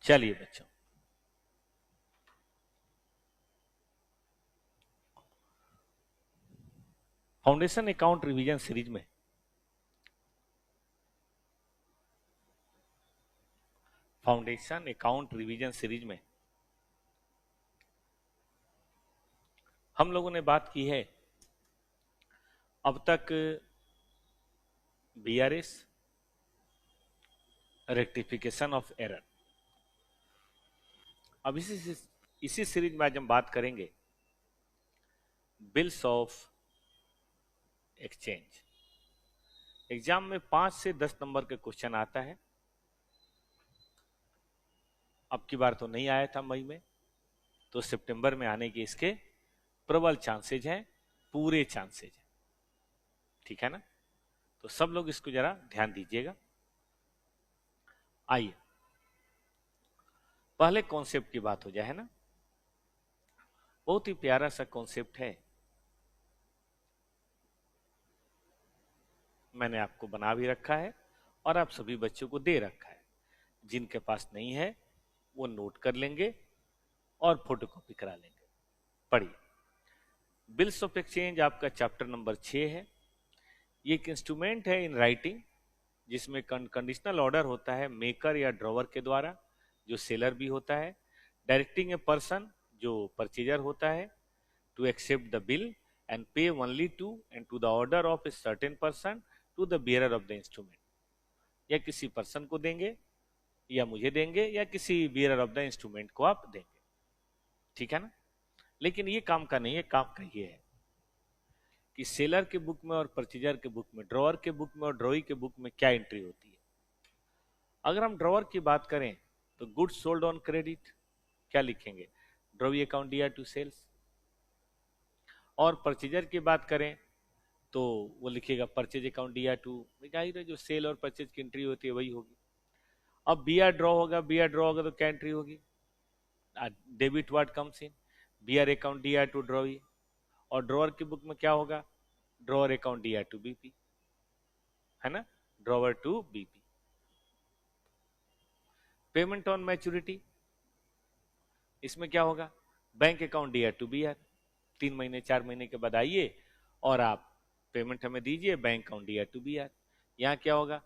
चलिए बच्चों, foundation account revision series में हम लोगों ने बात की है अब तक बीआरएस, रेक्टिफिकेशन ऑफ एरर। अब इसी सीरीज में आज हम बात करेंगे बिल्स ऑफ एक्सचेंज। एग्जाम में 5 से 10 नंबर के क्वेश्चन आता है। अब की बार तो नहीं आया था मई में, तो सितंबर में आने के इसके प्रबल चांसेज हैं, पूरे चांसेज हैं। ठीक है ना? तो सब लोग इसको जरा ध्यान दीजिएगा। आइए पहले कॉन्सेप्ट की बात हो जाए, है ना। बहुत ही प्यारा सा कॉन्सेप्ट है, मैंने आपको बना भी रखा है और आप सभी बच्चों को दे रखा है। जिनके पास नहीं है वो नोट कर लेंगे और फोटोकॉपी करा लेंगे। पढ़िए, बिल्स ऑफ एक्सचेंज आपका चैप्टर नंबर 6 है। ये एक इंस्ट्रूमेंट है इन राइटिंग जिसमें कंडीशनल ऑर्डर होता है मेकर या ड्रॉवर के द्वारा, जो सेलर भी होता है, डायरेक्टिंग ए पर्सन जो परचेजर होता है to accept the bill and pay only to and to the order of a certain person to the bearer of the instrument. या किसी पर्सन को देंगे या मुझे देंगे या किसी बियरर ऑफ द इंस्ट्रूमेंट को आप देंगे। ठीक है ना? लेकिन ये काम का नहीं है, काम का ये है कि सेलर के बुक में और परचेजर के बुक में, ड्रॉवर के बुक में और ड्रॉई के बुक में क्या एंट्री होती है। अगर हम ड्रॉवर की बात करें तो गुड्स सोल्ड ऑन क्रेडिट क्या लिखेंगे, ड्रॉवी अकाउंट दिया टू सेल्स। और परचेजर की बात करें तो वो लिखेगा परचेज अकाउंट दिया टू, जाहिर है जो सेल और परचेज की एंट्री होती है वही होगी। अब बीआर ड्रॉ होगा तो क्या एंट्री होगी, debit what comes in, BR account दिया टू ड्रॉवी। और ड्रॉवर की बुक में क्या होगा, ड्रॉवर अकाउंट दिया टू बीपी, है ना, drawer to BP. Payment on maturity, इसमें क्या होगा, बैंक अकाउंट दिया टू बीआर। 3 महीने 4 महीने के बाद आइए और आप पेमेंट हमें दीजिए, बैंक अकाउंट दिया टू बीआर। यहाँ क्या होगा,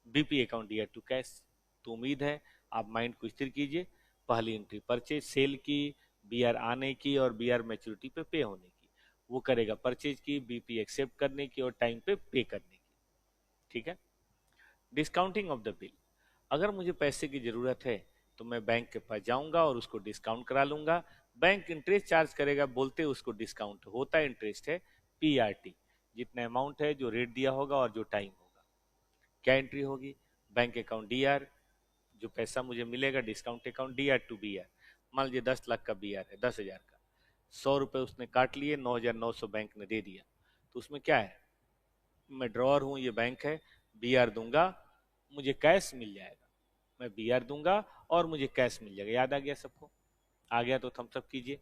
बीपी अकाउंट दिया टू कैश। तो उम्मीद है आप माइंड को स्थिर कीजिए। पहली एंट्री परचेज सेल की, बीआर आने की और बीआर मैच्योरिटी पे होने की, वो करेगा परचेज की, बीपी एक्सेप्ट करने की और टाइम पे करने की। ठीक है। डिस्काउंटिंग ऑफ द बिल, अगर मुझे पैसे की जरूरत है तो मैं बैंक के पास जाऊंगा और उसको डिस्काउंट करा लूंगा। बैंक इंटरेस्ट चार्ज करेगा, बोलते उसको डिस्काउंट होता है, इंटरेस्ट है पीआरटी, जितना अमाउंट है जो रेट दिया होगा और जो टाइम होगा। क्या एंट्री होगी, बैंक अकाउंट डीआर, जो पैसा मुझे मिलेगा discount account DR to BR. मान लीजिए 10 लाख का बीआर है, 10,000 का, 100 रुपए उसने काट लिए, 9,900 बैंक ने दे दिया। तो उसमें क्या है, मैं ड्रॉअर हूं, ये बैंक है, बीआर दूंगा, मुझे कैश मिल जाएगा। मैं बीआर दूंगा और मुझे कैश मिल जाएगा। याद आ गया सबको? आ गया तो थम्स अप कीजिए।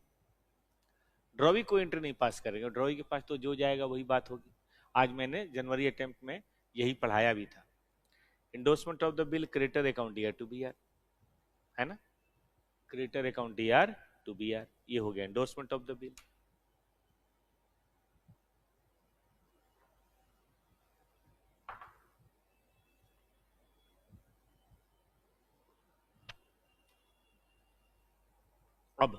ड्रॉवी को एंट्री नहीं पास करेगा, ड्रॉवी के पास तो जो जाएगा वही बात होगी। आज मैंने जनवरी अटेम्प्ट में यही पढ़ाया भी था। Endorsement of the bill, creditor account DR to BR, है ना, creditor account DR to BR, ये हो गया इंडोर्समेंट ऑफ द बिल। अब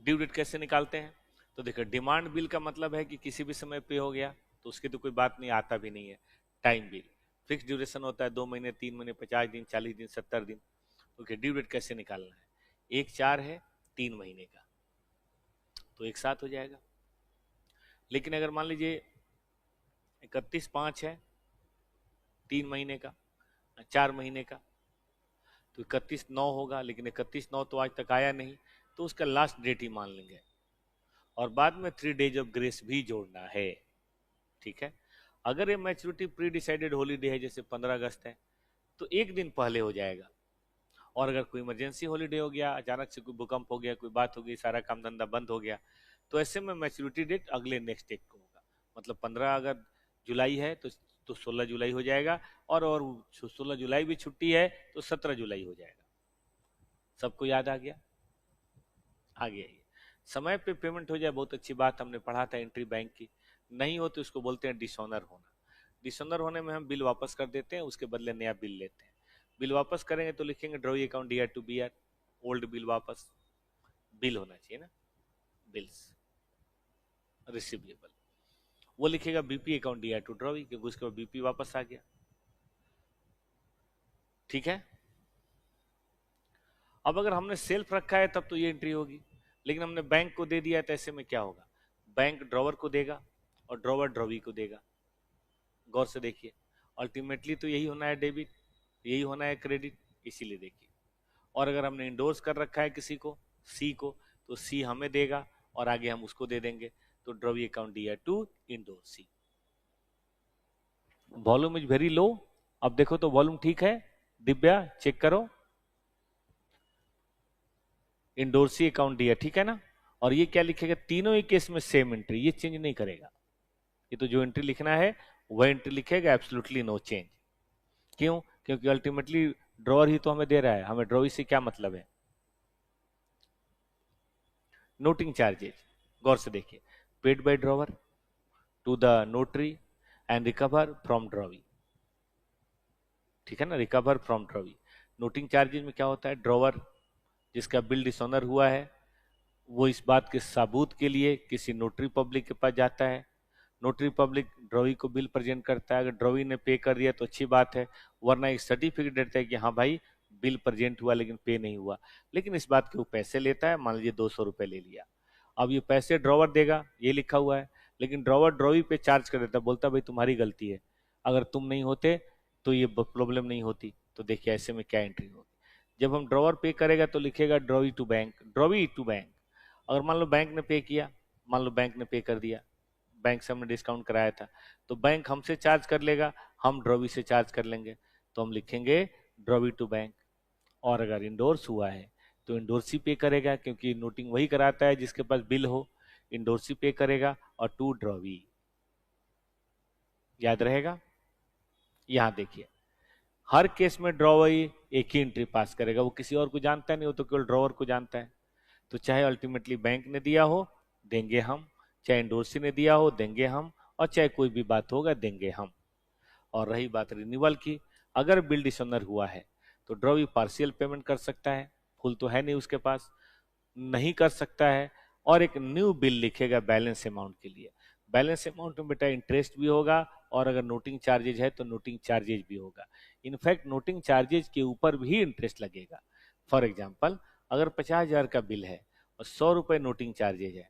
ड्यू डेट कैसे निकालते हैं, तो देखो डिमांड बिल का मतलब है कि किसी भी समय पे हो गया तो उसकी तो कोई बात नहीं, आता भी नहीं है। टाइम बिल फिक्स ड्यूरेशन होता है, 2 महीने, 3 महीने, 50 दिन, 40 दिन, 70 दिन। ओके, ड्यू डेट कैसे निकालना है, 1/4 है 3 महीने का, तो एक साथ हो जाएगा। लेकिन अगर मान लीजिए 31/5 है 3 महीने का, 4 महीने का, तो 31/9 होगा, लेकिन 31/9 तो आज तक आया नहीं, तो उसका लास्ट डेट ही मान लेंगे और बाद में 3 डेज ऑफ ग्रेस भी जोड़ना है। ठीक है। अगर ये मैच्योरिटी प्री डिसाइडेड हॉलीडे है, जैसे 15 अगस्त है, तो एक दिन पहले हो जाएगा। और अगर कोई इमरजेंसी हॉलीडे हो गया, अचानक से कोई भूकंप हो गया, कोई बात हो गई, सारा काम धंधा बंद हो गया, तो ऐसे में मैच्योरिटी डेट अगले नेक्स्ट डेट को होगा। मतलब 15 अगर जुलाई है तो तो 16 जुलाई हो जाएगा, और 16 जुलाई भी छुट्टी है तो 17 जुलाई हो जाएगा। सबको याद आ गया? आ गया। ये समय पे पेमेंट हो जाए बहुत अच्छी बात, हमने पढ़ा था एंट्री बैंक की। नहीं हो तो इसको बोलते हैं डिसऑनर होना। डिसऑनर होने में हम बिल वापस कर देते हैं, उसके बदले नया बिल लेते हैं। बिल वापस करेंगे तो लिखेंगे draw account DR to BR, old bill वापस। बिल होना चाहिए ना, बिल्स रिसीवेबल। वो लिखेगा BP account DR to draw, क्योंकि उसके बाद बीपी वापस आ गया। ठीक है। अब अगर हमने सेल्फ रखा है तब तो ये एंट्री होगी, लेकिन हमने बैंक को दे दिया है तो ऐसे में क्या होगा? बैंक ड्रॉवर को देगा और ड्रॉवर ड्रॉवी को देगा। गौर से देखिए, अल्टीमेटली तो यही होना है डेबिट, यही होना है क्रेडिट, इसीलिए देखिए। और अगर हमने इंडोर्स कर रखा है किसी को, सी को, तो सी हमें देगा और आगे हम उसको दे देंगे। तो drawee account DR to endorsee. Volume is very low. अब देखो तो वॉल्यूम ठीक है? दिव्या चेक करो, इंडोर्सी अकाउंट दिया, ठीक है ना? और ये क्या लिखेगा? तीनों ही केस में सेम एंट्री, ये चेंज नहीं करेगा। ये तो जो एंट्री लिखना है वह एंट्री लिखेगा, एब्सोल्युटली नो चेंज। क्यों? क्योंकि अल्टीमेटली ड्रॉअर ही तो हमें दे रहा है, हमें ड्रॉवी से क्या मतलब है? नोटिंग चार्जेस, गौर से देखिए, paid by drawer to the notary and recover from drawee. ठीक है ना, recover from drawee. Noting charges में क्या होता है? ड्रॉवर जिसका बिल डिसऑनर हुआ है वो इस बात के सबूत के लिए किसी नोटरी पब्लिक के पास जाता है। नोटरी पब्लिक ड्रॉवी को बिल प्रेजेंट करता है। अगर ड्रॉवी ने पे कर दिया तो अच्छी बात है, वरना एक सर्टिफिकेट देता है कि हाँ भाई बिल प्रेजेंट हुआ लेकिन पे नहीं हुआ। लेकिन इस बात के वो पैसे लेता है, मान लीजिए 200 रुपये ले लिया। अब ये पैसे ड्रॉवर देगा, ये लिखा हुआ है, लेकिन ड्रॉवर ड्रॉवी पे चार्ज कर देता है, बोलता भाई तुम्हारी गलती है, अगर तुम नहीं होते तो ये प्रॉब्लम नहीं होती। तो देखिए ऐसे में क्या एंट्री होगी? जब हम ड्रॉवर पे करेगा तो लिखेगा drawee to bank, drawee to bank. अगर मान लो बैंक ने पे किया, मान लो बैंक ने पे कर दिया, बैंक से हमने डिस्काउंट कराया था, तो बैंक हमसे चार्ज कर लेगा, हम ड्रॉवी से चार्ज कर लेंगे, तो हम लिखेंगे ड्रॉवी टू बैंक। और अगर इंडोर्स हुआ है तो इंडोर्सी पे करेगा, क्योंकि नोटिंग वही कराता है जिसके पास बिल हो। इंडोर्सी पे करेगा और टू ड्रॉवी। याद रहेगा? यहां देखिए, हर केस में ड्रॉवर एक ही एंट्री पास करेगा, वो किसी और को जानता नहीं, वो तो केवल ड्रॉवर को जानता है। तो चाहे अल्टीमेटली बैंक ने दिया हो देंगे हम, चाहे इंडोर्सी ने दिया हो देंगे हम, और चाहे कोई भी बात होगा देंगे हम। और रही बात रिन्यूअल की, अगर बिल डिसऑनर हुआ है तो ड्रॉवी पार्शियल पेमेंट कर सकता है, फुल तो है नहीं उसके पास, नहीं कर सकता है, और एक न्यू बिल लिखेगा बैलेंस अमाउंट के लिए। बैलेंस अमाउंट में बेटा इंटरेस्ट भी होगा, और अगर नोटिंग चार्जेज है तो नोटिंग चार्जेज भी होगा। इनफैक्ट नोटिंग चार्जेज के ऊपर भी इंटरेस्ट लगेगा। फॉर एग्जाम्पल, अगर 50,000 का बिल है और 100 रुपए नोटिंग चार्जेज है,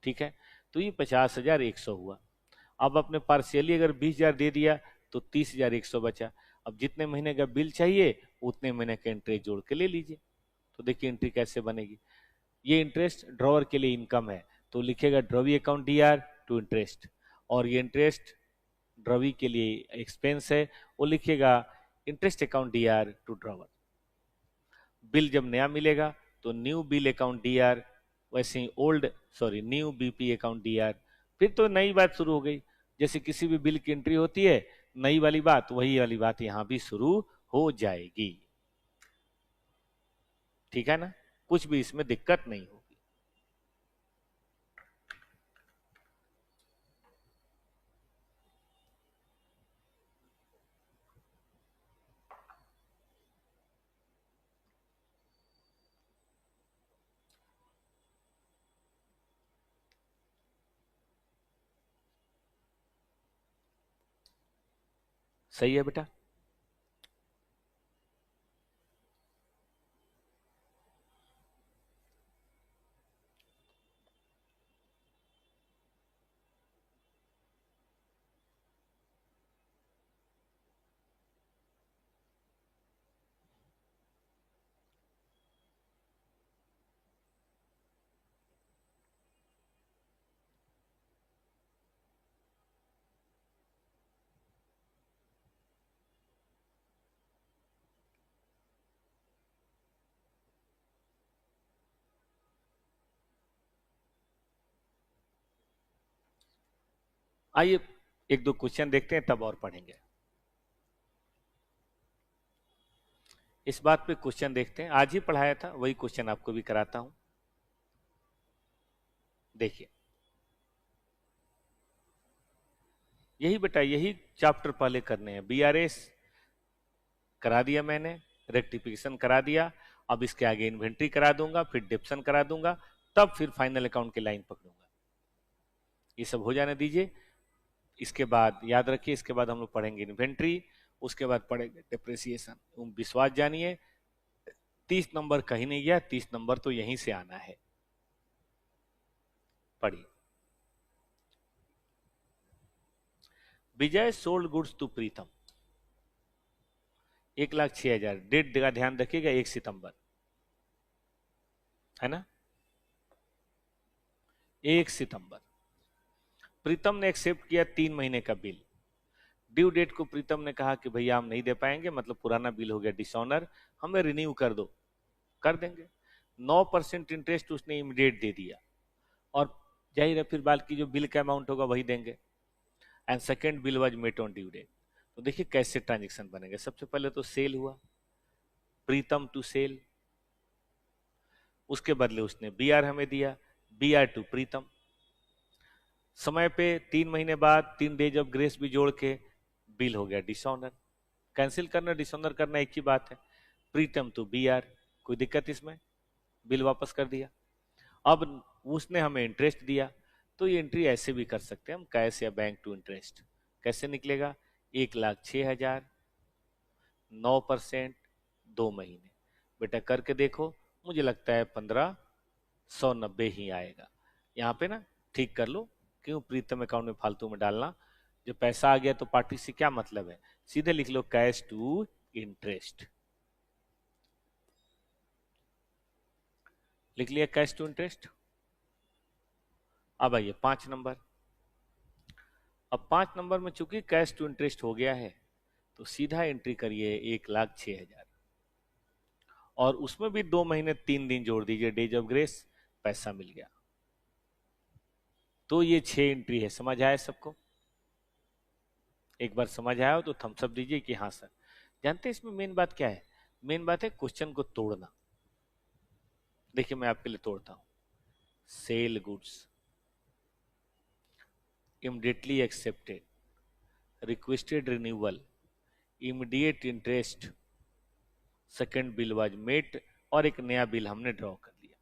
ठीक है, तो ये 50,100 हुआ। अब अपने पार्शियली अगर 20,000 दे दिया तो 30,100 बचा। अब जितने महीने का बिल चाहिए उतने महीने का इंटरेस्ट जोड़ के ले लीजिए। तो देखिए एंट्री कैसे बनेगी। ये इंटरेस्ट ड्रॉवर के लिए इनकम है, तो लिखेगा drawee account DR to interest. और ये इंटरेस्ट ड्रॉवी के लिए एक्सपेंस है, वो लिखेगा interest account DR to drawer. Bill जब नया मिलेगा तो न्यू बिल अकाउंट डीआर, वैसे ही old, sorry, new BP account DR. फिर तो नई बात शुरू हो गई, जैसे किसी भी बिल की एंट्री होती है नई वाली बात, वही वाली बात यहां भी शुरू हो जाएगी। ठीक है ना, कुछ भी इसमें दिक्कत नहीं होगी। सही है बेटा? आइए एक दो क्वेश्चन देखते हैं तब और पढ़ेंगे। इस बात पे क्वेश्चन देखते हैं, आज ही पढ़ाया था वही क्वेश्चन आपको भी कराता हूं। देखिए यही बेटा, यही चैप्टर पहले करने हैं। बीआरएस करा दिया मैंने, रेक्टिफिकेशन करा दिया, अब इसके आगे इन्वेंट्री करा दूंगा, फिर डिप्शन करा दूंगा, तब फिर फाइनल अकाउंट की लाइन पकड़ूंगा। ये सब हो जाने दीजिए। इसके बाद याद रखिए, इसके बाद हम लोग पढ़ेंगे इन्वेंट्री, उसके बाद पढ़ेंगे डिप्रिसिएशन। विश्वास जानिए 30 नंबर कहीं नहीं गया, 30 नंबर तो यहीं से आना है। पढ़िए। Vijay sold goods to Pritam, 1,06,000। Date का ध्यान रखिएगा, 1 सितंबर है ना, 1 सितंबर। प्रीतम ने एक्सेप्ट किया 3 महीने का बिल। ड्यू डेट को प्रीतम ने कहा कि भैया हम नहीं दे पाएंगे, मतलब पुराना बिल हो गया डिसऑनर, हमें रिन्यू कर दो। कर देंगे। 9% इंटरेस्ट उसने इमीडिएट दे दिया, और जाहिर है फिर बाकी जो बिल का अमाउंट होगा वही देंगे। And second bill was met on due date. तो देखिए कैसे ट्रांजेक्शन बनेंगे। सबसे पहले तो सेल हुआ, प्रीतम टू सेल, उसके बदले उसने बीआर हमें दिया, बीआर टू प्रीतम। समय पे 3 महीने बाद 3 डेज ऑफ ग्रेस भी जोड़ के बिल हो गया डिसऑनर। कैंसिल करना डिसऑनर करना एक ही बात है। प्रीतम टू बीआर, कोई दिक्कत इसमें, बिल वापस कर दिया। अब उसने हमें इंटरेस्ट दिया, तो ये एंट्री ऐसे भी कर सकते हैं हम, कैश या बैंक टू इंटरेस्ट। कैसे निकलेगा, 1,06,000, 9%, 2 महीने। बेटा करके देखो, मुझे लगता है 1590 ही आएगा। यहाँ पे ना ठीक कर लो, क्यों प्रीतम अकाउंट में फालतू में डालना। जो पैसा आ गया तो पार्टी से क्या मतलब है, सीधे लिख लो कैश टू इंटरेस्ट। लिख लिया कैश टू इंटरेस्ट। अब आइए 5 नंबर। अब 5 नंबर में चूंकि कैश टू इंटरेस्ट हो गया है, तो सीधा एंट्री करिए 1,06,000, और उसमें भी 2 महीने 3 दिन जोड़ दीजिए, डेज ऑफ ग्रेस, पैसा मिल गया। तो ये 6 एंट्री है। समझ आया सबको? एक बार समझ आया हो तो थम्स अप दीजिए कि हाँ सर। जानते हैं इसमें मेन बात क्या है? मेन बात है क्वेश्चन को तोड़ना। देखिए मैं आपके लिए तोड़ता हूं। Sell goods, immediately accepted, requested renewal, immediate interest, second bill was met, और एक नया बिल हमने ड्रॉ कर लिया।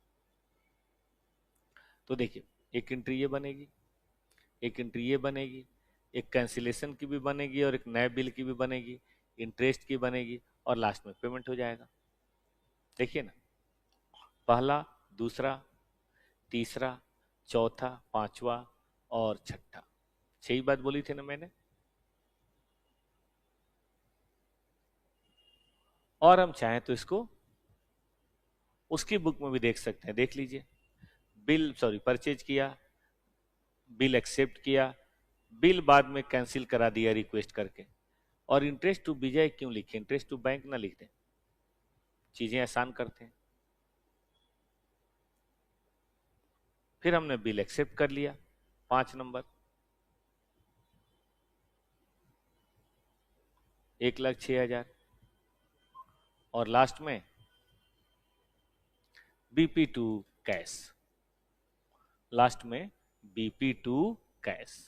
तो देखिए एक एंट्री ये बनेगी, एक एंट्री ये बनेगी, एक कैंसिलेशन की भी बनेगी, और एक नए बिल की भी बनेगी, इंटरेस्ट की बनेगी, और लास्ट में पेमेंट हो जाएगा। देखिए ना, पहला, दूसरा, तीसरा, चौथा, पांचवा और छठा। 6 ही बात बोली थी ना मैंने। और हम चाहें तो इसको उसकी बुक में भी देख सकते हैं, देख लीजिए। परचेज किया, बिल एक्सेप्ट किया, बिल बाद में कैंसिल करा दिया रिक्वेस्ट करके, और इंटरेस्ट टू विजय क्यों लिखे, इंटरेस्ट टू बैंक ना लिख दें, चीजें आसान करते हैं। फिर हमने बिल एक्सेप्ट कर लिया, 5 नंबर, 1,06,000, और लास्ट में बीपी टू कैश, लास्ट में बीपी टू कैश।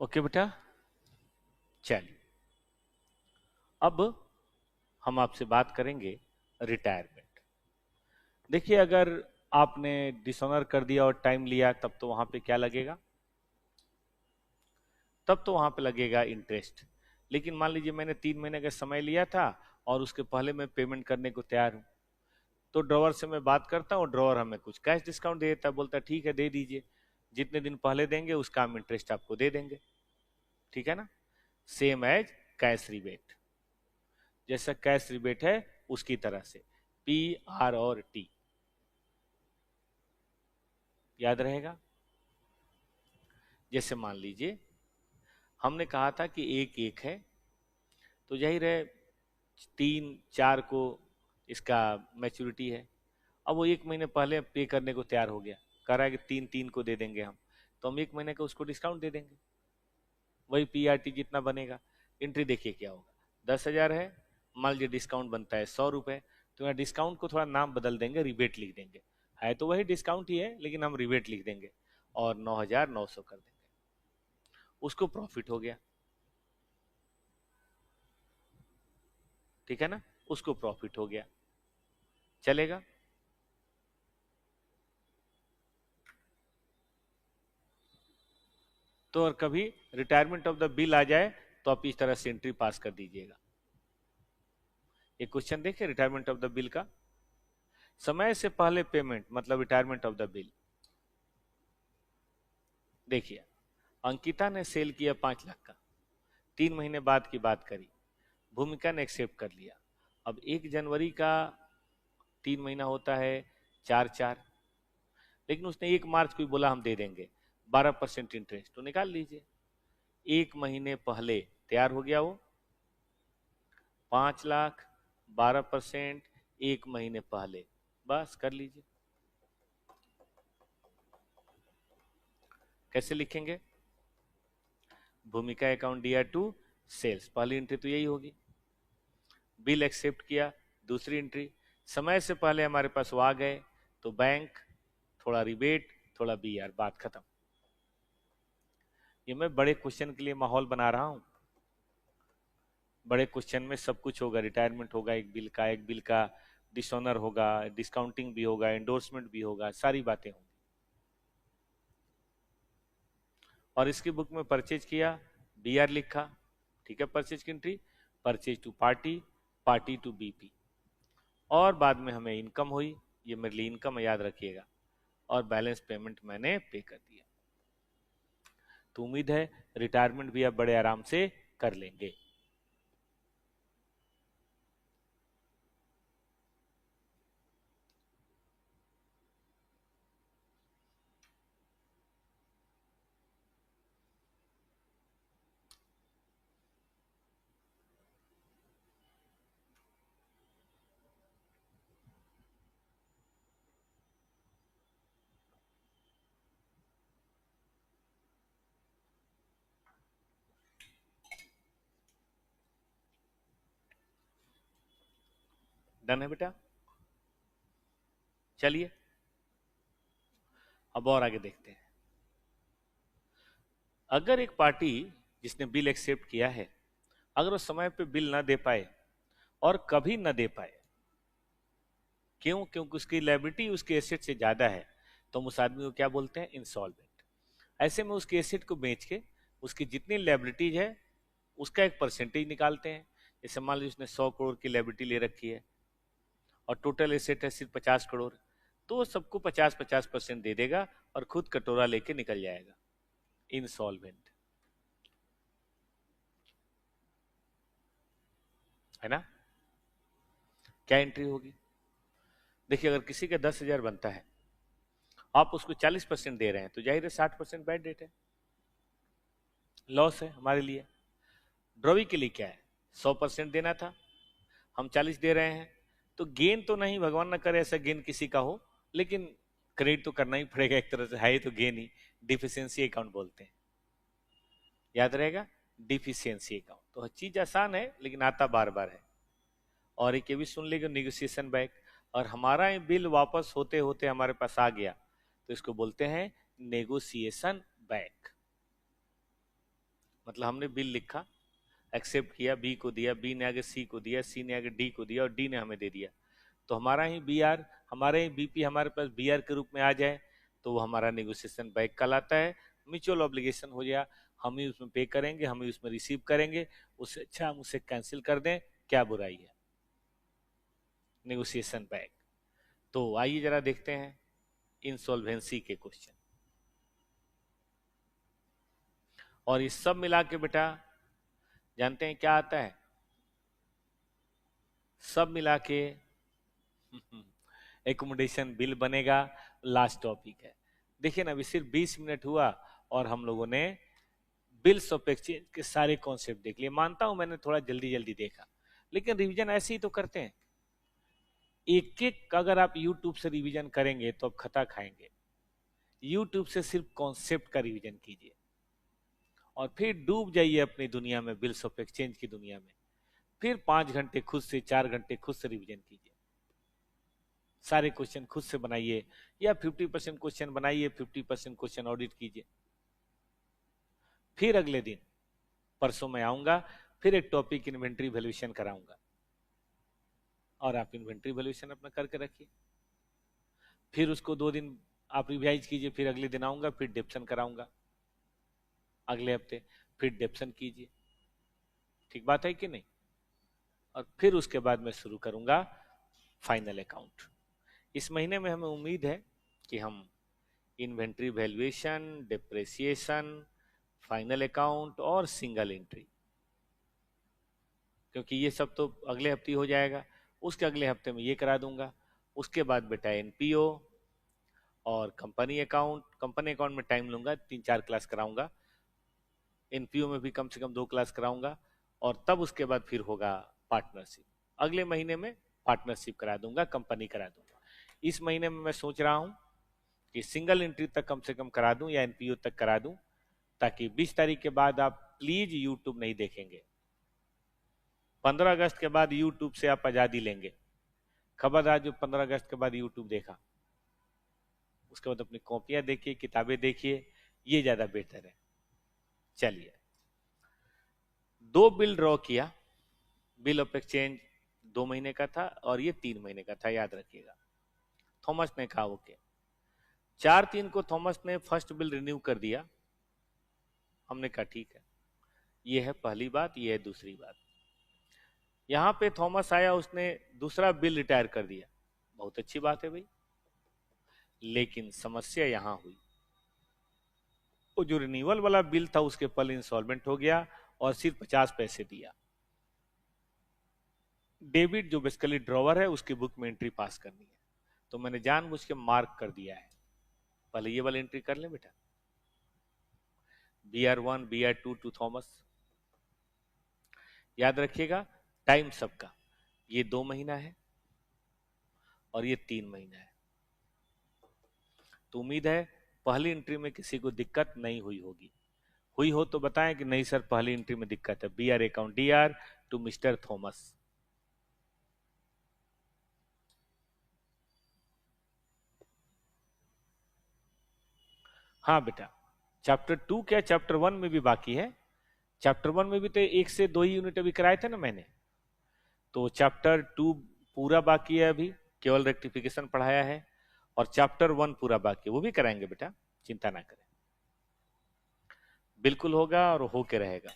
ओके बेटा, चलिए अब हम आपसे बात करेंगे रिटायरमेंट। देखिए अगर आपने डिसऑनर कर दिया और टाइम लिया, तब तो वहां पे क्या लगेगा, तब तो वहां पे लगेगा इंटरेस्ट। लेकिन मान लीजिए मैंने 3 महीने का समय लिया था, और उसके पहले मैं पेमेंट करने को तैयार हूं, तो ड्रॉवर से मैं बात करता हूँ, ड्रॉवर हमें कुछ कैश डिस्काउंट दे देता है, बोलता है ठीक है दे दीजिए, जितने दिन पहले देंगे उसका हम इंटरेस्ट आपको दे देंगे। ठीक है ना, सेम एज कैश रिबेट, जैसा कैश रिबेट है उसकी तरह से, पी आर और टी, याद रहेगा। जैसे मान लीजिए हमने कहा था कि एक एक है, तो जाहिर है 3 4 को इसका मैच्योरिटी है। अब वो 1 महीने पहले पे करने को तैयार हो गया, कह रहा है कि 3 3 को दे देंगे हम, तो हम 1 महीने का उसको डिस्काउंट दे देंगे, वही पीआरटी जितना बनेगा। एंट्री देखिए क्या होगा, 10,000 है, मान लीजिए डिस्काउंट बनता है 100 रुपए, तो यहाँ डिस्काउंट को थोड़ा नाम बदल देंगे, रिबेट लिख देंगे, है तो वही डिस्काउंट ही है लेकिन हम रिबेट लिख देंगे और 9,900 कर देंगे, उसको प्रॉफिट हो गया। ठीक है ना, उसको प्रॉफिट हो गया, चलेगा। तो और कभी रिटायरमेंट ऑफ द बिल आ जाए तो आप इस तरह से एंट्री पास कर दीजिएगा। एक क्वेश्चन देखिए रिटायरमेंट ऑफ द बिल का, समय से पहले पेमेंट मतलब रिटायरमेंट ऑफ द बिल। देखिए अंकिता ने सेल किया 5 लाख का, 3 महीने बाद की बात करी, भूमिका ने एक्सेप्ट कर लिया। अब 1 जनवरी का 3 महीना होता है 4 4, लेकिन उसने 1 मार्च को ही बोला हम दे देंगे 12% इंटरेस्ट, तो निकाल लीजिए 1 महीने पहले तैयार हो गया वो 5 लाख, 12%, 1 महीने पहले, बस कर लीजिए। कैसे लिखेंगे, भूमिका अकाउंट दिया टू सेल्स, पहली एंट्री तो यही होगी, बिल एक्सेप्ट किया दूसरी एंट्री, समय से पहले हमारे पास वो आ गए तो बैंक, थोड़ा रिबेट, थोड़ा बी आर, बात खत्म। ये मैं बड़े क्वेश्चन के लिए माहौल बना रहा हूं, बड़े क्वेश्चन में सब कुछ होगा, रिटायरमेंट होगा एक बिल का डिसऑनर होगा, डिस्काउंटिंग भी होगा, एंडोर्समेंट भी होगा, सारी बातें होंगी। और इसकी बुक में परचेज किया, बी आर लिखा, ठीक है, परचेज की एंट्री, purchase to party, party to BP, और बाद में हमें इनकम हुई, ये मेरे लिए इनकम है याद रखिएगा, और बैलेंस पेमेंट मैंने पे कर दिया। तो उम्मीद है रिटायरमेंट भी आप बड़े आराम से कर लेंगे। डन है बेटा, चलिए अब और आगे देखते हैं। अगर एक पार्टी जिसने बिल एक्सेप्ट किया है, अगर वो समय पे बिल ना दे पाए और कभी ना दे पाए, क्यों, क्योंकि उसकी लायबिलिटी उसके एसेट से ज्यादा है, तो हम उस आदमी को क्या बोलते हैं, इंसॉल्वेंट। ऐसे में उसके एसेट को बेच के उसकी जितनी लायबिलिटीज है उसका एक परसेंटेज निकालते हैं। जैसे मान लीजिए उसने 100 करोड़ की लायबिलिटी ले रखी है और टोटल एसेट है सिर्फ 50 करोड़, तो सबको 50-50% दे देगा और खुद कटोरा लेके निकल जाएगा, इंसॉल्वेंट, है ना। क्या एंट्री होगी, देखिए अगर किसी का 10,000 बनता है, आप उसको 40% दे रहे हैं, तो जाहिर है 60% बैड डेट है, लॉस है हमारे लिए। ड्रॉवी के लिए क्या है, 100% देना था, हम 40 दे रहे हैं, तो गेन तो नहीं, भगवान ना करे ऐसा गेन किसी का हो, लेकिन क्रेडिट तो करना ही पड़ेगा एक तरह से, है ही तो गेन ही, डिफिशियंसी अकाउंट बोलते हैं, याद रहेगा, डिफिशियंसी अकाउंट। तो चीज आसान है लेकिन आता बार बार है। और एक ये भी सुन लेगा, निगोशिएशन बैक, और हमारा ये बिल वापस होते होते हमारे पास आ गया तो इसको बोलते हैं नेगोशिएशन बैक। मतलब हमने बिल लिखा, एक्सेप्ट किया, बी को दिया, बी ने आगे सी को दिया, सी ने आगे डी को दिया और डी ने हमें दे दिया, तो हमारा ही बी आर, हमारे ही बीपी हमारे पास बी आर के रूप में आ जाए तो वो हमारा नेगोशिएशन बैक कहलाता है। म्यूचुअल ऑब्लिगेशन हो जाए, हम ही उसमें पे करेंगे, हम ही उसमें रिसीव करेंगे, उससे अच्छा हम उसे कैंसिल कर दें, क्या बुराई है, नेगोशिएशन बैक। तो आइए जरा देखते हैं इंसॉल्वेंसी के क्वेश्चन। और इस सब मिला के बेटा जानते हैं क्या आता है? सब मिला के एकोमोडेशन बिल बनेगा। लास्ट टॉपिक है। देखिए ना, अभी सिर्फ 20 मिनट हुआ और हम लोगों ने बिल्स ऑफ एक्सचेंज के सारे कॉन्सेप्ट देख लिए। मानता हूं मैंने थोड़ा जल्दी जल्दी देखा, लेकिन रिवीजन ऐसे ही तो करते हैं। एक एक अगर आप यूट्यूब से रिवीजन करेंगे तो आप खता खाएंगे। यूट्यूब से सिर्फ कॉन्सेप्ट का रिवीजन कीजिए और फिर डूब जाइए अपनी दुनिया में, बिल्स ऑफ एक्सचेंज की दुनिया में। फिर 5 घंटे खुद से, 4 घंटे खुद से रिवीजन कीजिए। सारे क्वेश्चन खुद से बनाइए या 50% क्वेश्चन बनाइए, 50% क्वेश्चन ऑडिट कीजिए। फिर अगले दिन परसों मैं आऊंगा, फिर एक टॉपिक इन्वेंट्री वैल्यूएशन कराऊंगा और आप इन्वेंट्री वैल्यूएशन अपना करके रखिए। फिर उसको 2 दिन आप रिवाइज कीजिए, फिर अगले दिन आऊंगा, फिर डेप्शन कराऊंगा अगले हफ्ते, फिर डेप्शन कीजिए। ठीक बात है कि नहीं? और फिर उसके बाद मैं शुरू करूंगा फाइनल अकाउंट। इस महीने में हमें उम्मीद है कि हम inventory valuation, depreciation, final account और सिंगल एंट्री, क्योंकि ये सब तो अगले हफ्ते हो जाएगा, उसके अगले हफ्ते में ये करा दूंगा। उसके बाद बेटा एनपीओ और कंपनी अकाउंट। कंपनी अकाउंट में टाइम लूंगा, 3-4 क्लास कराऊंगा। एनपीओ में भी कम से कम 2 क्लास कराऊंगा और तब उसके बाद फिर होगा पार्टनरशिप। अगले महीने में पार्टनरशिप करा दूंगा, कंपनी करा दूंगा। इस महीने में मैं सोच रहा हूं कि सिंगल एंट्री तक कम से कम करा दूं या एनपीओ तक करा दूं, ताकि 20 तारीख के बाद आप प्लीज यूट्यूब नहीं देखेंगे। 15 अगस्त के बाद यूट्यूब से आप आजादी लेंगे। खबरदार जो 15 अगस्त के बाद यूट्यूब देखा, उसके बाद अपनी कॉपियां देखिए, किताबें देखिए, ये ज्यादा बेहतर है। चलिए, 2 बिल ड्रॉ किया। बिल ऑफ एक्सचेंज 2 महीने का था और ये 3 महीने का था, याद रखिएगा। थॉमस ने कहा ओके। 4/3 को थॉमस ने फर्स्ट बिल रिन्यू कर दिया। हमने कहा ठीक है। ये है पहली बात, ये है दूसरी बात। यहां पे थॉमस आया, उसने दूसरा बिल रिटायर कर दिया। बहुत अच्छी बात है भाई, लेकिन समस्या यहां हुई। वो जो रिन्यूअल वाला बिल था उसके पहले इंसॉल्वेंट हो गया और सिर्फ 50 पैसे दिया। डेबिट जो बेसिकली ड्रॉवर है, उसकी बुक में एंट्री पास करनी है, तो मैंने जानबूझ के मार्क कर दिया है। पहले ये वाली एंट्री कर ले बेटा, BR1 BR2 टू थॉमस। याद रखिएगा टाइम सबका, ये 2 महीना है और ये 3 महीना है। तो उम्मीद है पहली एंट्री में किसी को दिक्कत नहीं हुई होगी। हुई हो तो बताएं कि नहीं सर पहली एंट्री में दिक्कत है। BR account DR to mister Thomas. हाँ बेटा, चैप्टर 2 क्या चैप्टर 1 में भी बाकी है। चैप्टर 1 में भी तो 1 से 2 ही यूनिट अभी कराए थे ना मैंने, तो चैप्टर 2 पूरा बाकी है, अभी केवल रेक्टिफिकेशन पढ़ाया है। और चैप्टर 1 पूरा बाकी है, वो भी कराएंगे बेटा, चिंता ना करें, बिल्कुल होगा और होके रहेगा।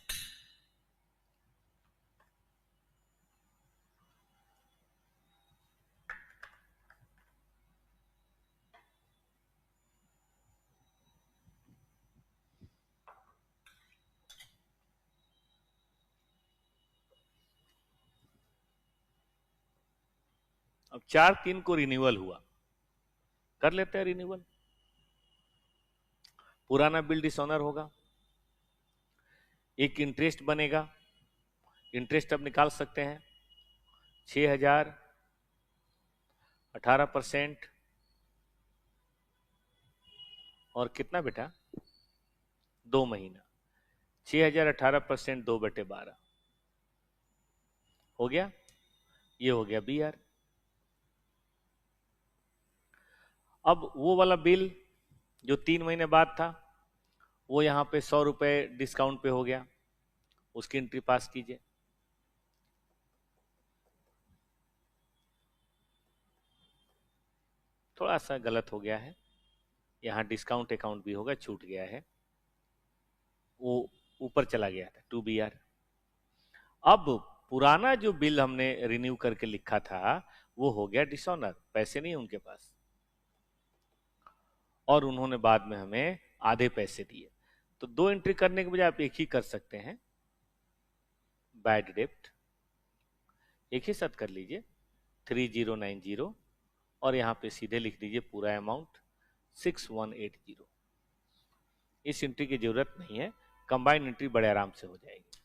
अब 4/3 को रिन्यूअल हुआ, कर लेते हैं रिन्यूअल। पुराना बिल डिसऑनर होगा, एक इंटरेस्ट बनेगा। इंटरेस्ट अब निकाल सकते हैं 6,000, 18% और कितना बेटा, 2 महीना। 6,000 18% 2/12 हो गया। ये हो गया BR। अब वो वाला बिल जो 3 महीने बाद था, वो यहां पे 100 रुपए डिस्काउंट पे हो गया, उसकी एंट्री पास कीजिए। थोड़ा सा गलत हो गया है, यहाँ डिस्काउंट अकाउंट भी होगा, छूट गया है, वो ऊपर चला गया था 2BR। अब पुराना जो बिल हमने रिन्यू करके लिखा था, वो हो गया डिसऑनर, पैसे नहीं उनके पास, और उन्होंने बाद में हमें आधे पैसे दिए। तो 2 एंट्री करने के बजाय आप एक ही कर सकते हैं, बैड डेप्ट एक ही साथ कर लीजिए 3090, और यहां पे सीधे लिख दीजिए पूरा अमाउंट 6180। इस एंट्री की जरूरत नहीं है, कंबाइंड एंट्री बड़े आराम से हो जाएगी।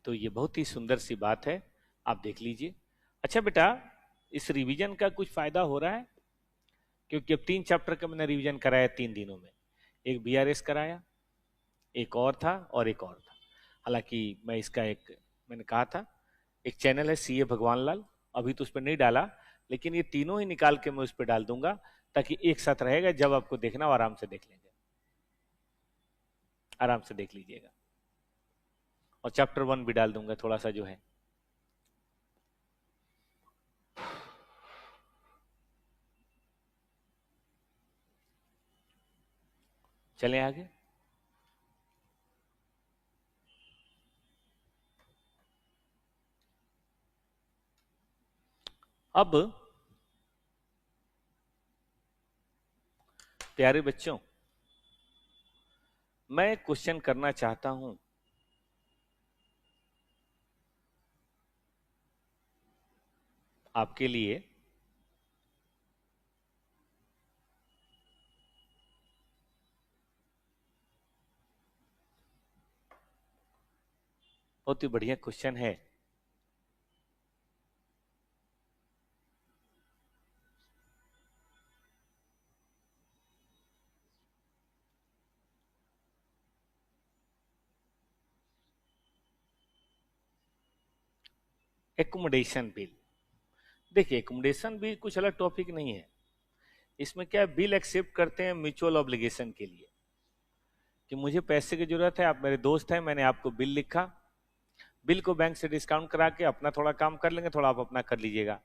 तो ये बहुत ही सुंदर सी बात है, आप देख लीजिए। अच्छा बेटा, इस रिवीजन का कुछ फायदा हो रहा है? क्योंकि अब 3 चैप्टर का मैंने रिवीजन कराया 3 दिनों में, एक बीआरएस कराया, एक और था और एक और था। हालांकि मैं इसका मैंने कहा था एक चैनल है सीए भगवान लाल, अभी तो उस पर नहीं डाला, लेकिन ये तीनों ही निकाल के मैं उस पर डाल दूंगा, ताकि एक साथ रहेगा, जब आपको देखना हो आराम से देख लेंगे, आराम से देख लीजिएगा। और चैप्टर 1 भी डाल दूंगा थोड़ा सा जो है। चलें आगे। अब प्यारे बच्चों, मैं क्वेश्चन करना चाहता हूं आपके लिए। बहुत ही बढ़िया क्वेश्चन है। Accommodation bill. देखिए, एकोमोडेशन बिल कुछ अलग टॉपिक नहीं है। इसमें क्या बिल एक्सेप्ट करते हैं म्यूचुअल ऑब्लिगेशन के लिए, कि मुझे पैसे की जरूरत है, आप मेरे दोस्त हैं, मैंने आपको बिल लिखा, बिल को बैंक से डिस्काउंट करा के अपना थोड़ा काम कर लेंगे, थोड़ा आप अपना कर लीजिएगा,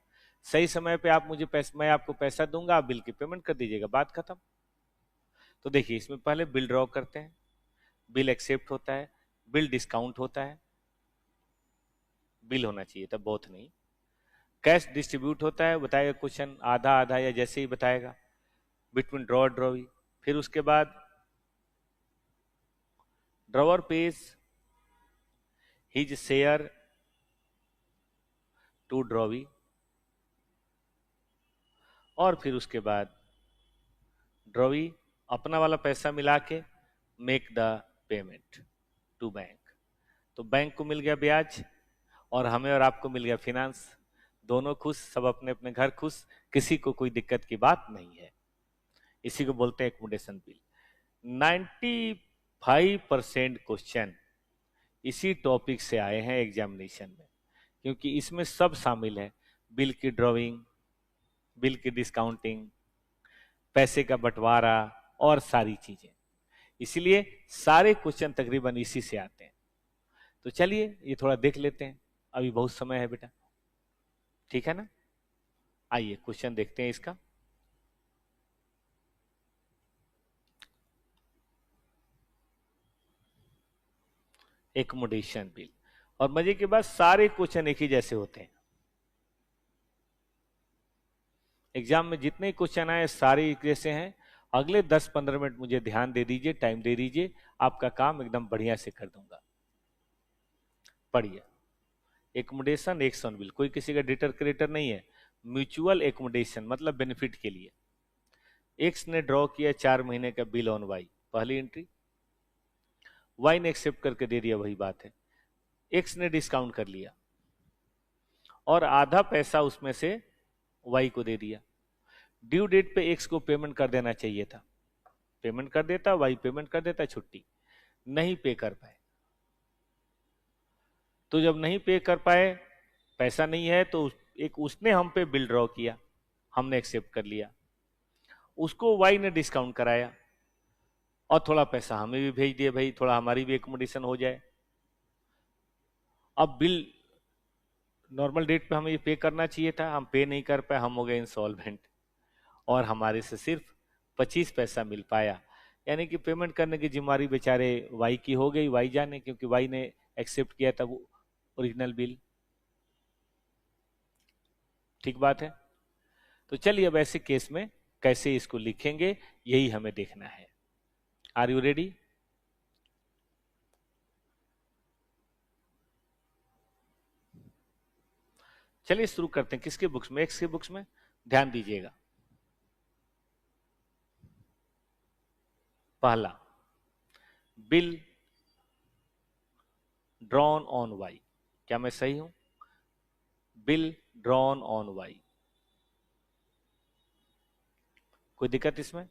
सही समय पे आप मुझे पैसा, मैं आपको पैसा दूंगा, आप बिल की पेमेंट कर दीजिएगा, बात खत्म। तो देखिए, इसमें पहले बिल ड्रॉ करते हैं, बिल एक्सेप्ट होता है, बिल डिस्काउंट होता है, बिल होना चाहिए था, बहुत नहीं। कैश डिस्ट्रीब्यूट होता है, बताएगा क्वेश्चन, आधा आधा या जैसे ही बताएगा, बिटवीन ड्रॉ ड्रॉवी। फिर उसके बाद drawer pays his share to drawee, और फिर उसके बाद ड्रॉवी अपना वाला पैसा मिला के make the payment to bank. तो बैंक को मिल गया ब्याज, और हमें और आपको मिल गया फिनांस, दोनों खुश, सब अपने अपने घर खुश, किसी को कोई दिक्कत की बात नहीं है। इसी को बोलते हैं एकोमोडेशन बिल। 95% क्वेश्चन इसी टॉपिक से आए हैं एग्जामिनेशन में, क्योंकि इसमें सब शामिल है, बिल की ड्राइंग, बिल की डिस्काउंटिंग, पैसे का बंटवारा और सारी चीजें, इसलिए सारे क्वेश्चन तकरीबन इसी से आते हैं। तो चलिए ये थोड़ा देख लेते हैं, अभी बहुत समय है बेटा, ठीक है ना। आइए क्वेश्चन देखते हैं इसका। एकोमोडेशन बिल, और मजे के बाद सारे क्वेश्चन एक ही जैसे होते हैं। एग्जाम में जितने क्वेश्चन आए सारे एक जैसे हैं। अगले 10-15 मिनट मुझे ध्यान दे दीजिए, टाइम दे दीजिए, आपका काम एकदम बढ़िया से कर दूंगा। पढ़िए, एकोमोडेशन एक्शन बिल, कोई किसी का डिटर क्रेडिटर नहीं है, म्यूचुअल एकोमोडेशन मतलब बेनिफिट के लिए। एक्स ने ड्रॉ किया 4 महीने का बिल ऑन वाई, पहली एंट्री, वाई ने एक्सेप्ट करके दे दिया, वही बात है। एक्स ने डिस्काउंट कर लिया और आधा पैसा उसमें से वाई को दे दिया। ड्यू डेट पे एक्स को पेमेंट कर देना चाहिए था, पेमेंट कर देता, वाई पेमेंट कर देता, छुट्टी। नहीं पे कर पाए, तो जब नहीं पे कर पाए, पैसा नहीं है, तो एक उसने हम पे बिल ड्रॉ किया, हमने एक्सेप्ट कर लिया, उसको वाई ने डिस्काउंट कराया और थोड़ा पैसा हमें भी भेज दिया, भाई थोड़ा हमारी भी एकोमोडेशन हो जाए। अब बिल नॉर्मल डेट पे हमें ये पे करना चाहिए था, हम पे नहीं कर पाए, हम हो गए इंसॉल्वेंट, और हमारे से सिर्फ 25 पैसा मिल पाया, यानी कि पेमेंट करने की जिम्मेदारी बेचारे वाई की हो गई, वाई जाने, क्योंकि वाई ने एक्सेप्ट किया था वो ओरिजिनल बिल। ठीक बात है। तो चलिए अब ऐसे केस में कैसे इसको लिखेंगे यही हमें देखना है। Are you ready? चलिए शुरू करते हैं। किसके बुक्स में? एक्स के बुक्स में। ध्यान दीजिएगा। पहला, बिल ड्रॉन ऑन वाई। क्या मैं सही हूं? Bill drawn on Y. कोई दिक्कत इसमें?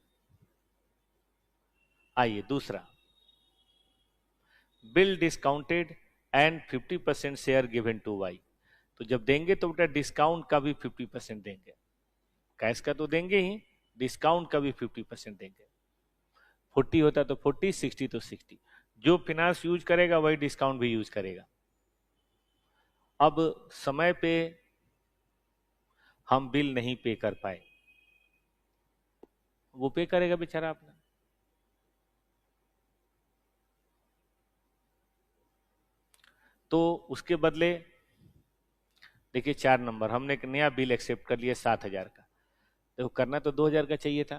आइए दूसरा, bill discounted and 50% share given to Y. तो जब देंगे तो बेटा डिस्काउंट का भी 50% देंगे। कैश का तो देंगे ही, डिस्काउंट का भी 50% देंगे। 40 होता तो 40, 60 तो 60। जो फिनांस यूज करेगा वही डिस्काउंट भी यूज करेगा। अब समय पे हम बिल नहीं पे कर पाए, वो पे करेगा बेचारा अपना। तो उसके बदले देखिए 4 नंबर, हमने एक नया बिल एक्सेप्ट कर लिया 7,000 का। देखो करना तो 2,000 का चाहिए था,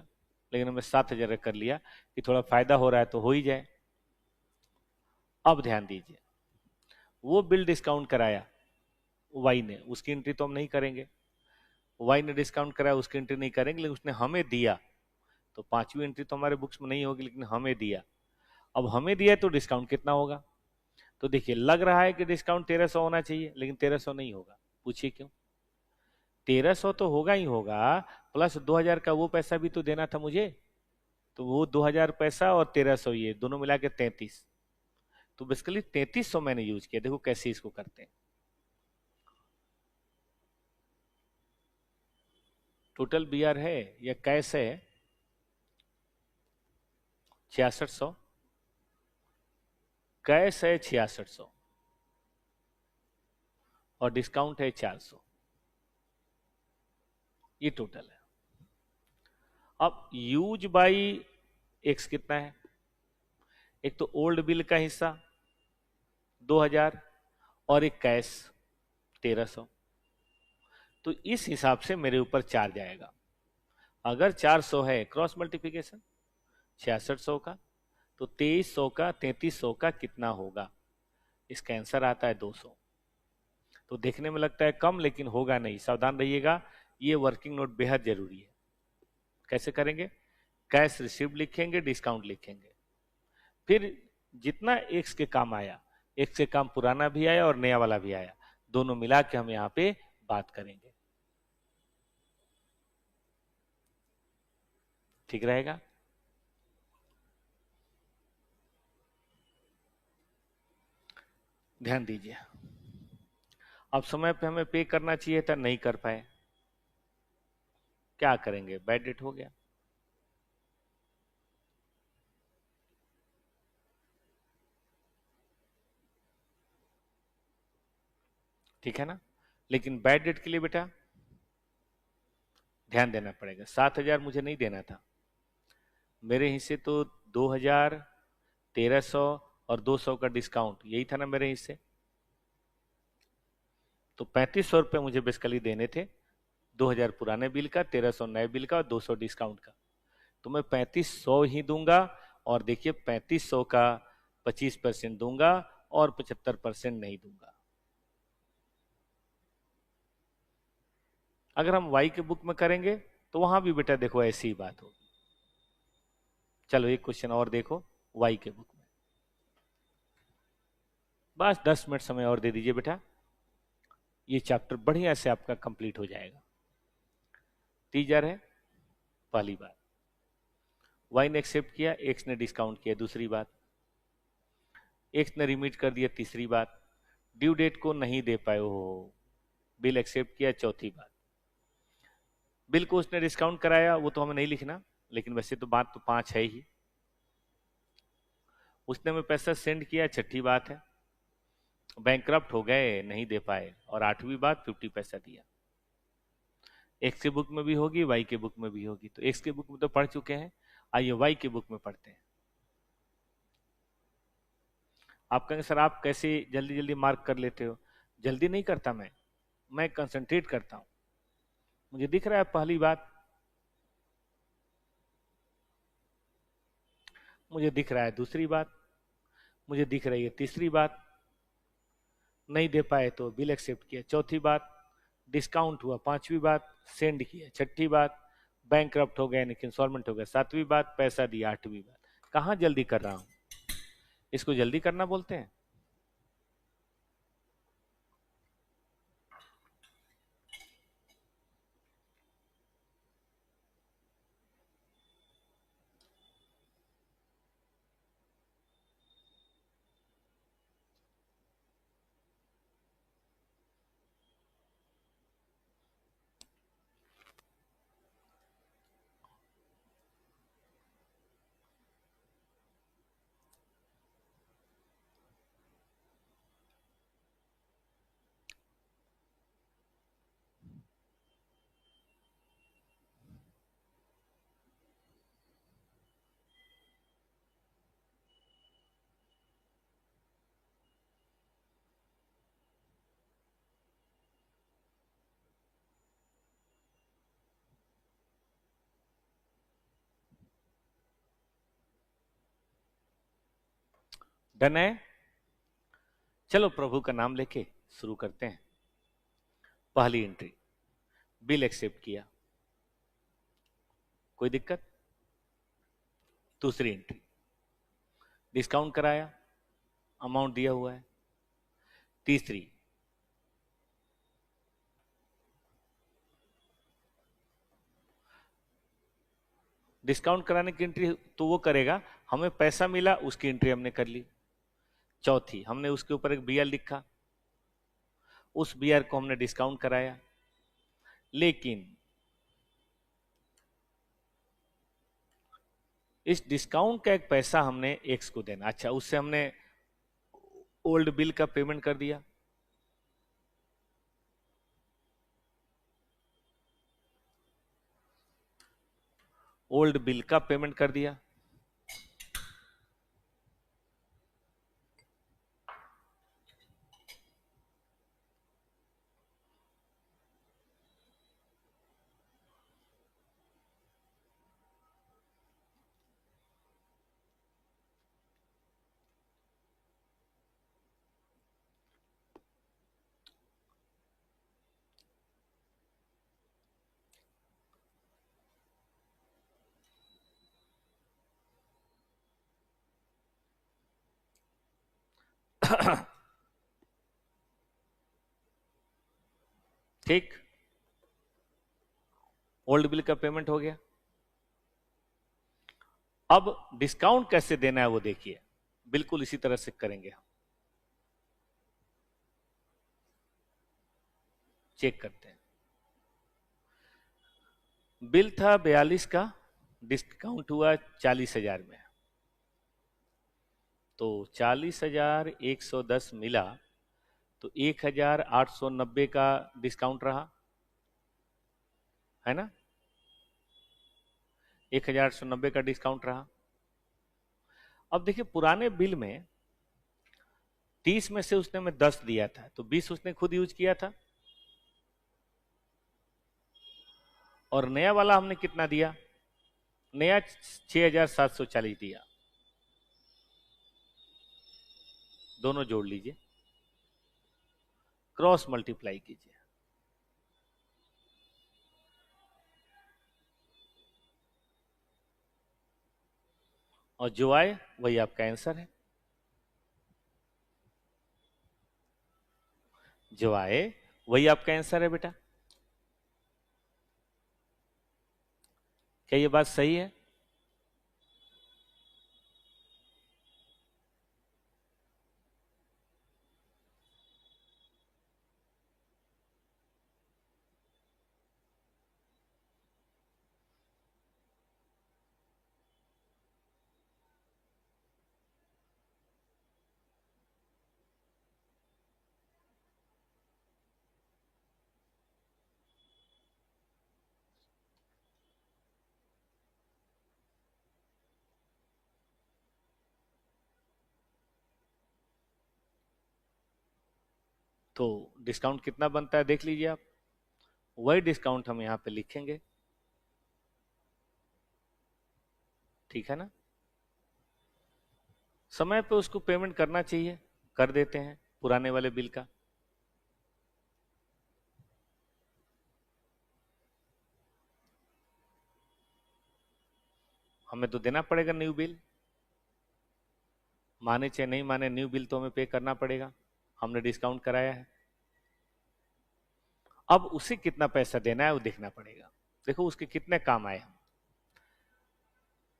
लेकिन हमने 7,000 का कर लिया कि थोड़ा फायदा हो रहा है तो हो ही जाए। अब ध्यान दीजिए, वो बिल डिस्काउंट कराया वाई ने, उसकी एंट्री तो हम नहीं करेंगे। वाई ने डिस्काउंट कराया, उसकी एंट्री नहीं करेंगे, लेकिन उसने हमें दिया तो 5वीं एंट्री तो हमारे बुक्स में नहीं होगी, लेकिन हमें दिया। अब हमें दिया तो डिस्काउंट कितना होगा? तो देखिए लग रहा है कि डिस्काउंट 1,300 होना चाहिए, लेकिन 1,300 नहीं होगा। पूछिए क्यों? 1,300 तो होगा ही होगा, प्लस 2,000 का वो पैसा भी तो देना था मुझे। तो वो 2,000 पैसा और 1,300 ये दोनों मिला के 33। तो बेसिकली 3,300 मैंने यूज किया। देखो कैसे इसको करते हैं। टोटल बी आर है या कैश है 6600, कैश है 6600 और डिस्काउंट है 400। ये टोटल है। अब यूज बाई एक्स कितना है? एक तो ओल्ड बिल का हिस्सा 2,000 और एक कैश 1,300। तो इस हिसाब से मेरे ऊपर चार्ज आएगा। अगर 400 है क्रॉस मल्टीप्लिकेशन 6600 का, तो 2,300 का 3,300 का कितना होगा? इसका आंसर आता है 200। तो देखने में लगता है कम, लेकिन होगा नहीं। सावधान रहिएगा, ये वर्किंग नोट बेहद जरूरी है। कैसे करेंगे? कैश रिसीव्ड लिखेंगे, डिस्काउंट लिखेंगे, फिर जितना एक्स के काम आया, एक्स के काम पुराना भी आया और नया वाला भी आया, दोनों मिला के हम यहाँ पे बात करेंगे। ठीक रहेगा? ध्यान दीजिए। अब समय पे हमें पे करना चाहिए था, नहीं कर पाए, क्या करेंगे? बैड डेट हो गया। ठीक है ना? लेकिन बैड डेट के लिए बेटा ध्यान देना पड़ेगा। 7,000 मुझे नहीं देना था, मेरे हिस्से तो 2,000, 1,300 और 200 का डिस्काउंट, यही था ना मेरे हिस्से। तो 3,500 रुपये मुझे बेसिकली देने थे। 2,000 पुराने बिल का, 1,300 नए बिल का और 200 डिस्काउंट का। तो मैं 3,500 ही दूंगा। और देखिए 3,500 का 25% दूंगा और 75% नहीं दूंगा। अगर हम वाई के बुक में करेंगे तो वहां भी बेटा देखो ऐसी ही बात होगी। चलो एक क्वेश्चन और देखो वाई के बुक में। बस 10 मिनट समय और दे दीजिए बेटा, ये चैप्टर बढ़िया से आपका कंप्लीट हो जाएगा। टीजर है पहली बात, वाई ने एक्सेप्ट किया, एक्स ने डिस्काउंट किया दूसरी बात, एक्स ने रिमिट कर दिया तीसरी बात, ड्यू डेट को नहीं दे पाए हो, बिल एक्सेप्ट किया चौथी बात, बिल को उसने डिस्काउंट कराया, वो तो हमें नहीं लिखना, लेकिन वैसे तो बात तो 5 है ही। उसने हमें पैसा सेंड किया छठी बात है, बैंकक्रप्ट हो गए नहीं दे पाए, और 8वीं बात 50 पैसा दिया। एक्स के बुक में भी होगी, वाई के बुक में भी होगी। तो एक्स के बुक में तो पढ़ चुके हैं, आइए वाई के बुक में पढ़ते हैं। आप कहेंगे सर आप कैसे जल्दी जल्दी मार्क कर लेते हो? जल्दी नहीं करता मैं कंसंट्रेट करता हूं। मुझे दिख रहा है पहली बात, मुझे दिख रहा है दूसरी बात, मुझे दिख रही है तीसरी बात, नहीं दे पाए तो बिल एक्सेप्ट किया चौथी बात, डिस्काउंट हुआ पांचवी बात, सेंड किया छठी बात, बैंक हो गया यानी इंस्टॉलमेंट हो गया सातवीं बात, पैसा दिया आठवीं बात। कहां जल्दी कर रहा हूं, इसको जल्दी करना बोलते हैं। डन है, चलो प्रभु का नाम लेके शुरू करते हैं। पहली एंट्री, बिल एक्सेप्ट किया, कोई दिक्कत। दूसरी एंट्री, डिस्काउंट कराया, अमाउंट दिया हुआ है। तीसरी, डिस्काउंट कराने की एंट्री तो वो करेगा, हमें पैसा मिला उसकी एंट्री हमने कर ली। चौथी, हमने उसके ऊपर एक बीआर लिखा, उस बीआर को हमने डिस्काउंट कराया, लेकिन इस डिस्काउंट का एक पैसा हमने एक्स को देना। अच्छा, उससे हमने ओल्ड बिल का पेमेंट कर दिया, ओल्ड बिल का पेमेंट कर दिया, ठीक, ओल्ड बिल का पेमेंट हो गया। अब डिस्काउंट कैसे देना है वो देखिए, बिल्कुल इसी तरह से करेंगे हम। चेक करते हैं, बिल था 42 का, डिस्काउंट हुआ 40,000 में, तो 40,110 मिला, तो 1,890 का डिस्काउंट रहा, है ना, 1,890 का डिस्काउंट रहा। अब देखिए पुराने बिल में 30 में से उसने में 10 दिया था, तो 20 उसने खुद यूज किया था, और नया वाला हमने कितना दिया, नया 6,740 दिया। दोनों जोड़ लीजिए, क्रॉस मल्टीप्लाई कीजिए, और जो आए वही आपका आंसर है। जो आए वही आपका आंसर है बेटा। क्या ये बात सही है? तो डिस्काउंट कितना बनता है देख लीजिए आप, वही डिस्काउंट हम यहां पे लिखेंगे, ठीक है ना। समय पे उसको पेमेंट करना चाहिए, कर देते हैं पुराने वाले बिल का। हमें तो देना पड़ेगा न्यू बिल, माने चाहे नहीं माने, न्यू बिल तो हमें पे करना पड़ेगा, हमने डिस्काउंट कराया है। अब उसे कितना पैसा देना है वो देखना पड़ेगा। देखो उसके कितने काम आए,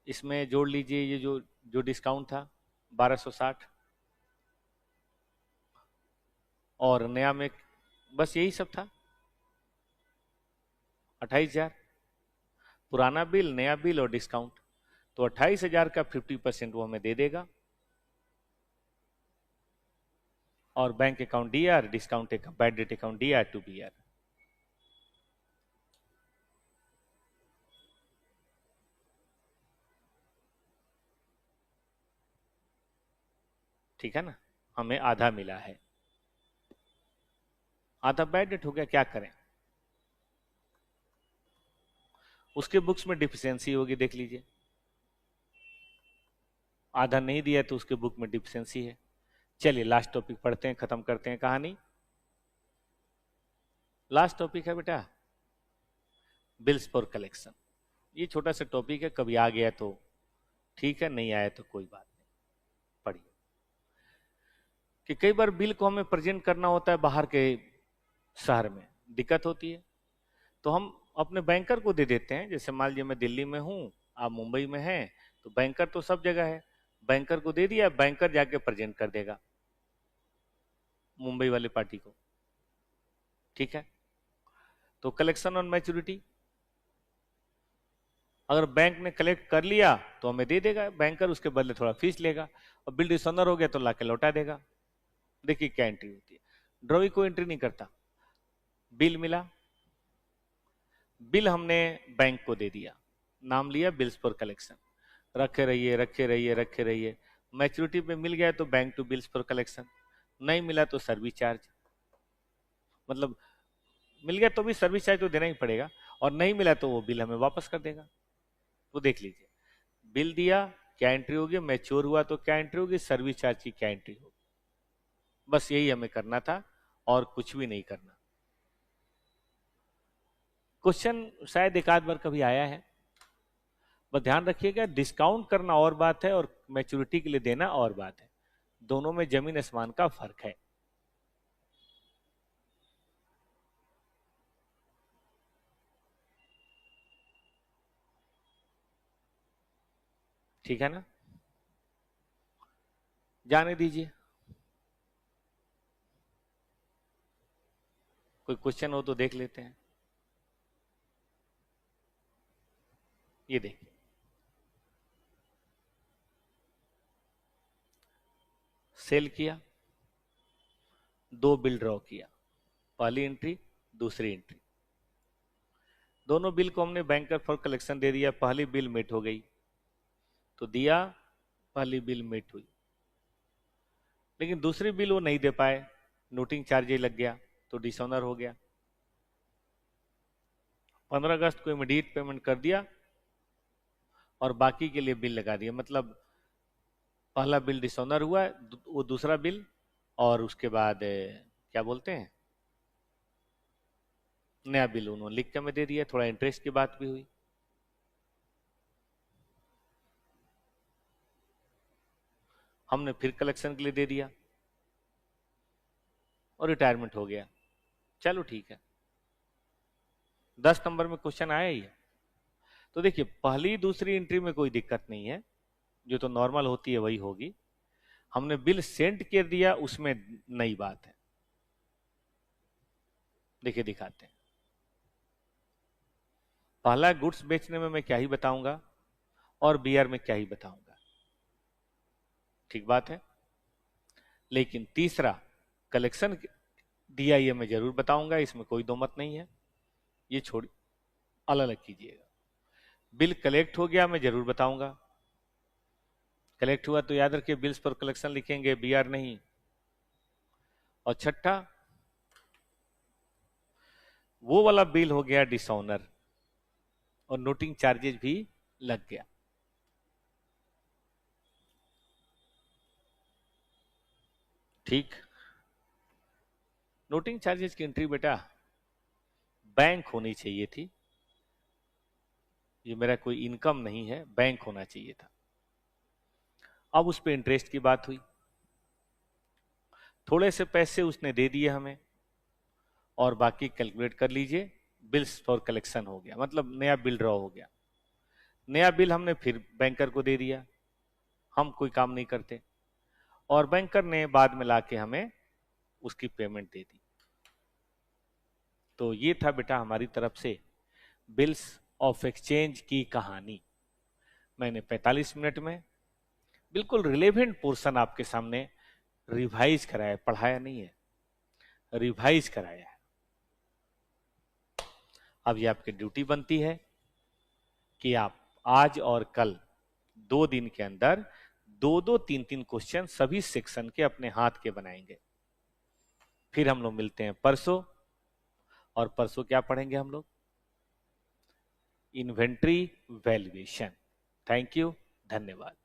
इसमें जोड़ लीजिए ये जो जो डिस्काउंट था 1260, और नया में बस यही सब था 28,000, पुराना बिल, नया बिल और डिस्काउंट, तो 28,000 का 50% वो हमें दे देगा, और bank account D R, discount bad debt account D R to B R. ठीक है ना, हमें आधा मिला है, आधा बैड डेट हो गया, क्या करें। उसके बुक्स में डिफिशियंसी होगी, देख लीजिए, आधा नहीं दिया तो उसके बुक में डिफिशियंसी है। चलिए लास्ट टॉपिक पढ़ते हैं, खत्म करते हैं कहानी। लास्ट टॉपिक है बेटा बिल्स फॉर कलेक्शन। ये छोटा सा टॉपिक है, कभी आ गया तो ठीक है, नहीं आया तो कोई बात नहीं। पढ़िए कि कई बार बिल को हमें प्रेजेंट करना होता है बाहर के शहर में, दिक्कत होती है, तो हम अपने बैंकर को दे देते हैं। जैसे मान लीजिए मैं दिल्ली में हूं, आप मुंबई में हैं, तो बैंकर तो सब जगह है, बैंकर को दे दिया, बैंकर जाके प्रेजेंट कर देगा मुंबई वाले पार्टी को, ठीक है। तो कलेक्शन ऑन मैच्योरिटी, अगर बैंक ने कलेक्ट कर लिया तो हमें दे देगा बैंकर, उसके बदले थोड़ा फीस लेगा, और बिल डिसऑनर हो गया तो लाके लौटा देगा। देखिए क्या एंट्री होती है, ड्रॉई को एंट्री नहीं करता, बिल मिला, बिल हमने बैंक को दे दिया, नाम लिया बिल्स फॉर कलेक्शन, रखे रहिए रखे रहिए रखे रहिए, मैच्योरिटी पे मिल गया तो bank to bills for collection, नहीं मिला तो सर्विस चार्ज, मतलब मिल गया तो भी सर्विस चार्ज तो देना ही पड़ेगा, और नहीं मिला तो वो बिल हमें वापस कर देगा। तो देख लीजिए, बिल दिया क्या एंट्री होगी, मैच्योर हुआ तो क्या एंट्री होगी, सर्विस चार्ज की क्या एंट्री होगी, बस यही हमें करना था और कुछ भी नहीं करना। क्वेश्चन शायद एक आध बार कभी आया है, बस ध्यान रखिएगा, डिस्काउंट करना और बात है और मैच्योरिटी के लिए देना और बात है, दोनों में जमीन आसमान का फर्क है। ठीक है ना, जाने दीजिए, कोई क्वेश्चन हो तो देख लेते हैं। ये देखिए, सेल किया, दो बिल ड्रॉ किया, पहली एंट्री दूसरी एंट्री, दोनों बिल को हमने बैंकर फॉर कलेक्शन दे दिया, पहली बिल मेट हो गई तो दिया, पहली बिल मेट हुई, लेकिन दूसरी बिल वो नहीं दे पाए, नोटिंग चार्ज लग गया तो डिसऑनर हो गया, 15 अगस्त को इमीडिएट पेमेंट कर दिया और बाकी के लिए बिल लगा दिया, मतलब पहला बिल डिसऑनर हुआ, वो दूसरा बिल, और उसके बाद क्या बोलते हैं, नया बिल उन्होंने लिख के हमें दे दिया, थोड़ा इंटरेस्ट की बात भी हुई। हमने फिर कलेक्शन के लिए दे दिया और रिटायरमेंट हो गया, चलो ठीक है। 10 नंबर में क्वेश्चन आया ही है, तो देखिए पहली दूसरी एंट्री में कोई दिक्कत नहीं है, जो तो नॉर्मल होती है वही होगी, हमने बिल सेंड कर दिया उसमें नई बात है। देखिए दिखाते हैं, पहला गुड्स बेचने में मैं क्या ही बताऊंगा और बीआर में क्या ही बताऊंगा, ठीक बात है, लेकिन तीसरा कलेक्शन डीआईए में जरूर बताऊंगा, इसमें कोई दो मत नहीं है, ये छोड़ अलग अलग कीजिएगा। बिल कलेक्ट हो गया मैं जरूर बताऊंगा, कलेक्ट हुआ तो याद रखिए बिल्स पर कलेक्शन लिखेंगे, बीआर नहीं। और छठा वो वाला बिल हो गया डिसऑनर और नोटिंग चार्जेस भी लग गया। ठीक, नोटिंग चार्जेस की एंट्री बेटा बैंक होनी चाहिए थी, ये मेरा कोई इनकम नहीं है, बैंक होना चाहिए था। अब उस पे इंटरेस्ट की बात हुई, थोड़े से पैसे उसने दे दिए हमें और बाकी कैलकुलेट कर लीजिए, बिल्स फॉर कलेक्शन हो गया, मतलब नया बिल ड्रॉ हो गया। नया बिल हमने फिर बैंकर को दे दिया, हम कोई काम नहीं करते, और बैंकर ने बाद में लाके हमें उसकी पेमेंट दे दी। तो ये था बेटा हमारी तरफ से बिल्स ऑफ एक्सचेंज की कहानी। मैंने 45 मिनट में बिल्कुल रिलेवेंट पोर्शन आपके सामने रिवाइज कराया, पढ़ाया नहीं है, रिवाइज कराया है। अब ये आपकी ड्यूटी बनती है कि आप आज और कल 2 दिन के अंदर 2-2, 3-3 क्वेश्चन सभी सेक्शन के अपने हाथ के बनाएंगे। फिर हम लोग मिलते हैं परसों, और परसों क्या पढ़ेंगे हम लोग? Inventory valuation. थैंक यू, धन्यवाद।